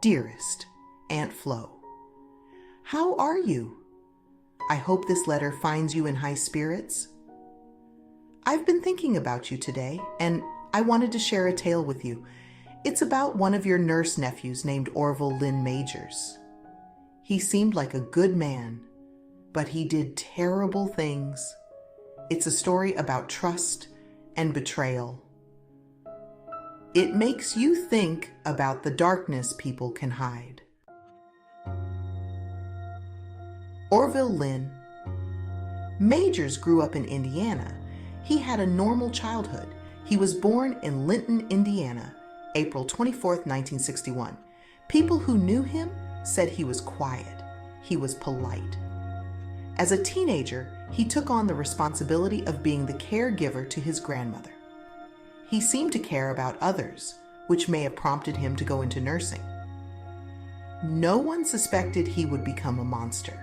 Dearest Aunt Flo, how are you? I hope this letter finds you in high spirits. I've been thinking about you today, and I wanted to share a tale with you. It's about one of your nurse nephews named Orville Lynn Majors. He seemed like a good man, but he did terrible things. It's a story about trust and betrayal. It makes you think about the darkness people can hide. Orville Lynn Majors grew up in Indiana. He had a normal childhood. He was born in Linton, Indiana, April 24, 1961. People who knew him said he was quiet. He was polite. As a teenager, he took on the responsibility of being the caregiver to his grandmother. He seemed to care about others, which may have prompted him to go into nursing. No one suspected he would become a monster.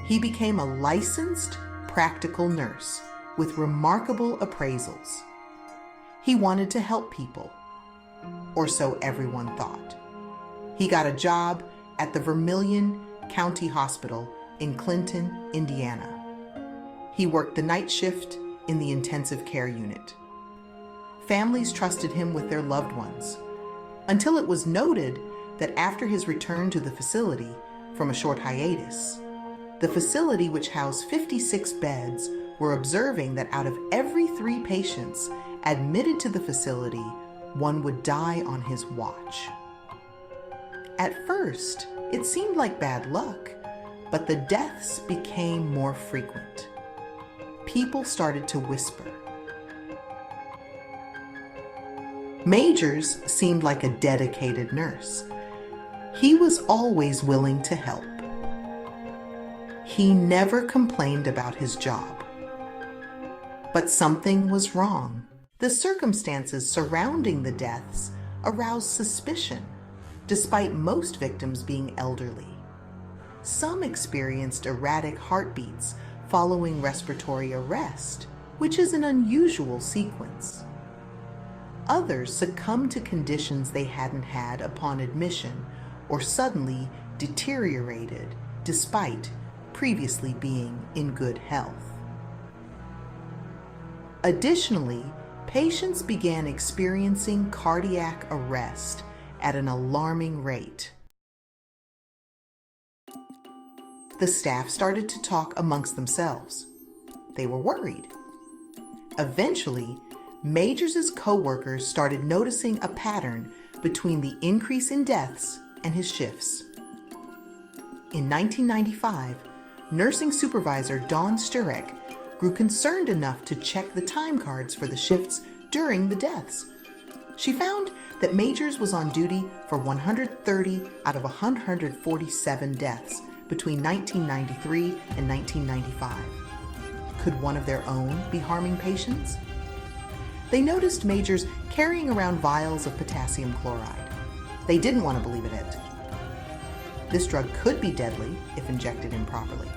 He became a licensed, practical nurse with remarkable appraisals. He wanted to help people, or so everyone thought. He got a job at the Vermilion County Hospital in Clinton, Indiana. He worked the night shift in the intensive care unit. Families trusted him with their loved ones, until it was noted that after his return to the facility from a short hiatus, the facility, which housed 56 beds, were observing that out of every 3 patients admitted to the facility, one would die on his watch. At first, it seemed like bad luck, but the deaths became more frequent. People started to whisper. Majors seemed like a dedicated nurse. He was always willing to help. He never complained about his job. But something was wrong. The circumstances surrounding the deaths aroused suspicion, despite most victims being elderly. Some experienced erratic heartbeats following respiratory arrest, which is an unusual sequence. Others succumbed to conditions they hadn't had upon admission or suddenly deteriorated despite previously being in good health. Additionally, patients began experiencing cardiac arrest at an alarming rate. The staff started to talk amongst themselves. They were worried. Eventually, Majors' co-workers started noticing a pattern between the increase in deaths and his shifts. In 1995, nursing supervisor Dawn Sturek grew concerned enough to check the time cards for the shifts during the deaths. She found that Majors was on duty for 130 out of 147 deaths between 1993 and 1995. Could one of their own be harming patients? They noticed Majors carrying around vials of potassium chloride. They didn't want to believe it. This drug could be deadly if injected improperly.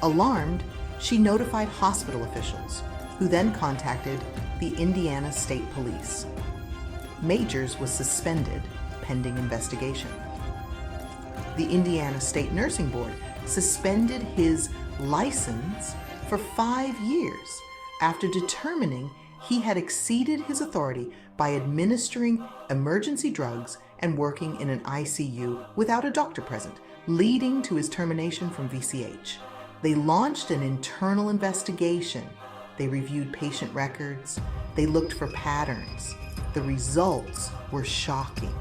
Alarmed, she notified hospital officials, who then contacted the Indiana State Police. Majors was suspended pending investigation. The Indiana State Nursing Board suspended his license for 5 years after determining he had exceeded his authority by administering emergency drugs and working in an ICU without a doctor present, leading to his termination from VCH. They launched an internal investigation. They reviewed patient records. They looked for patterns. The results were shocking.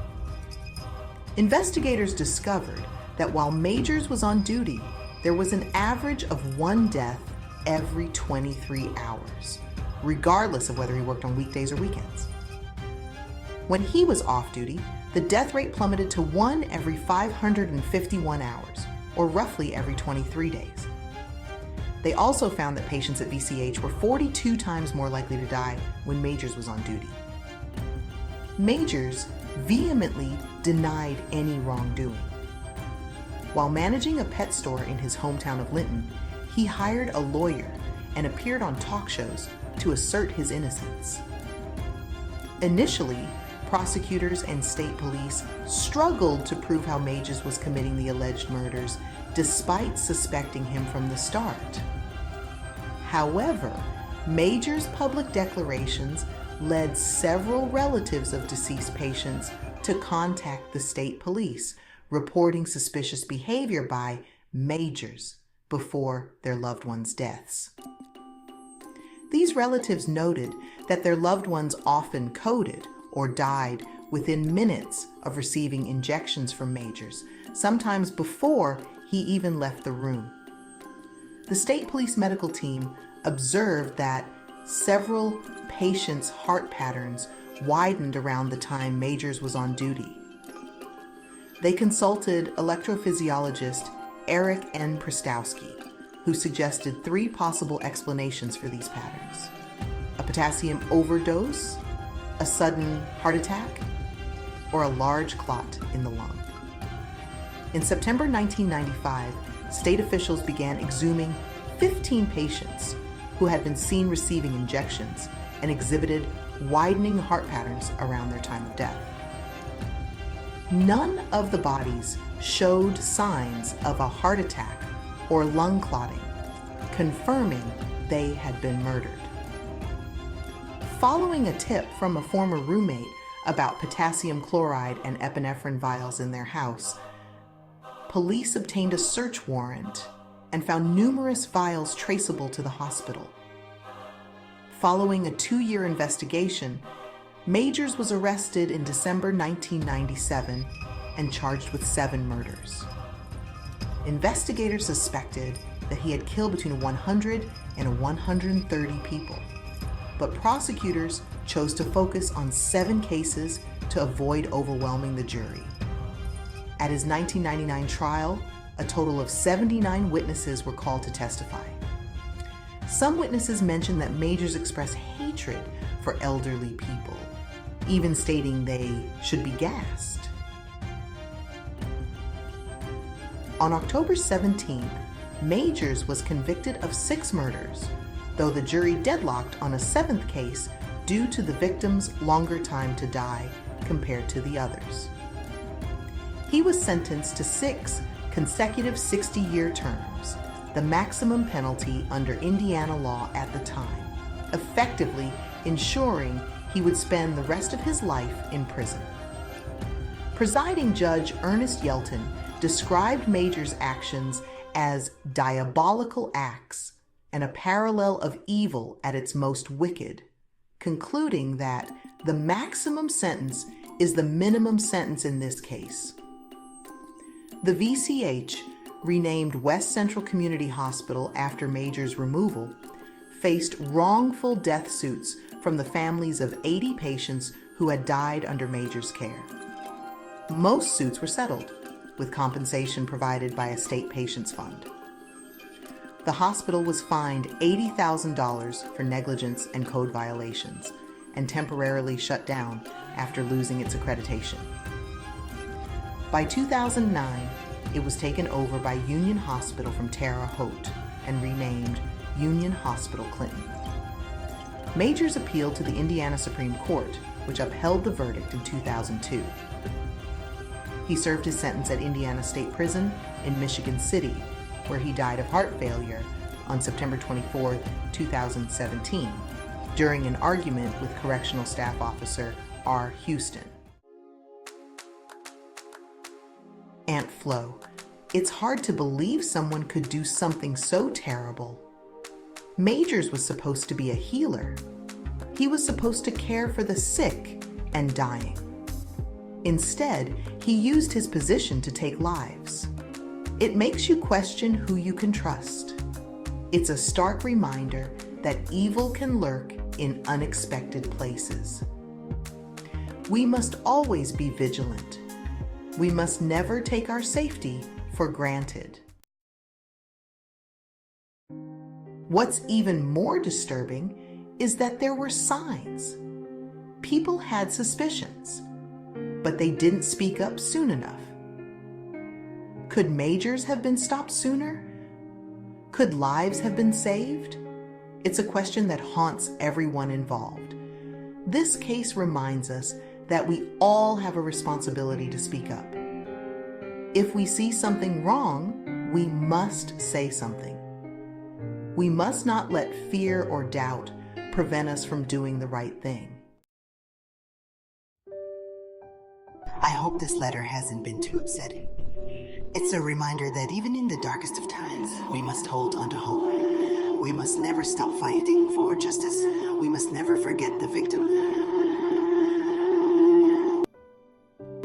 Investigators discovered that while Majors was on duty, there was an average of 1 death every 23 hours, regardless of whether he worked on weekdays or weekends. When he was off duty, the death rate plummeted to 1 every 551 hours, or roughly every 23 days. They also found that patients at VCH were 42 times more likely to die when Majors was on duty. Majors vehemently denied any wrongdoing. While managing a pet store in his hometown of Linton, he hired a lawyer and appeared on talk shows to assert his innocence. Initially, Prosecutors and state police struggled to prove how Majors was committing the alleged murders, despite suspecting him from the start. However, Majors' public declarations led several relatives of deceased patients to contact the state police, reporting suspicious behavior by Majors before their loved ones' deaths. These relatives noted that their loved ones often coded or died within minutes of receiving injections from Majors, sometimes before he even left the room. The state police medical team observed that several patients' heart patterns widened around the time Majors was on duty. They consulted electrophysiologist Eric N. Prostowski, who suggested 3 possible explanations for these patterns: a potassium overdose, a sudden heart attack, or a large clot in the lung. In September 1995, state officials began exhuming 15 patients who had been seen receiving injections and exhibited widening heart patterns around their time of death. None of the bodies showed signs of a heart attack or lung clotting, confirming they had been murdered. Following a tip from a former roommate about potassium chloride and epinephrine vials in their house, police obtained a search warrant and found numerous vials traceable to the hospital. Following a 2-year investigation, Majors was arrested in December 1997 and charged with 7 murders. Investigators suspected that he had killed between 100 and 130 people, but prosecutors chose to focus on 7 cases to avoid overwhelming the jury. At his 1999 trial, a total of 79 witnesses were called to testify. Some witnesses mentioned that Majors expressed hatred for elderly people, even stating they should be gassed. On October 17th, Majors was convicted of 6 murders, though the jury deadlocked on a 7th case due to the victim's longer time to die compared to the others. He was sentenced to 6 consecutive 60-year terms, the maximum penalty under Indiana law at the time, effectively ensuring he would spend the rest of his life in prison. Presiding Judge Ernest Yelton described Majors' actions as diabolical acts and a parallel of evil at its most wicked, concluding that the maximum sentence is the minimum sentence in this case. The VCH, renamed West Central Community Hospital after Majors' removal, faced wrongful death suits from the families of 80 patients who had died under Majors' care. Most suits were settled, with compensation provided by a state patients fund. The hospital was fined $80,000 for negligence and code violations, and temporarily shut down after losing its accreditation. By 2009, it was taken over by Union Hospital from Terre Haute and renamed Union Hospital Clinton. Majors appealed to the Indiana Supreme Court, which upheld the verdict in 2002. He served his sentence at Indiana State Prison in Michigan City, where he died of heart failure on September 24, 2017, during an argument with Correctional Staff Officer R. Houston. Aunt Flo, it's hard to believe someone could do something so terrible. Majors was supposed to be a healer. He was supposed to care for the sick and dying. Instead, he used his position to take lives. It makes you question who you can trust. It's a stark reminder that evil can lurk in unexpected places. We must always be vigilant. We must never take our safety for granted. What's even more disturbing is that there were signs. People had suspicions, but they didn't speak up soon enough. Could Majors have been stopped sooner? Could lives have been saved? It's a question that haunts everyone involved. This case reminds us that we all have a responsibility to speak up. If we see something wrong, we must say something. We must not let fear or doubt prevent us from doing the right thing. I hope this letter hasn't been too upsetting. It's a reminder that even in the darkest of times, we must hold on to hope. We must never stop fighting for justice. We must never forget the victim.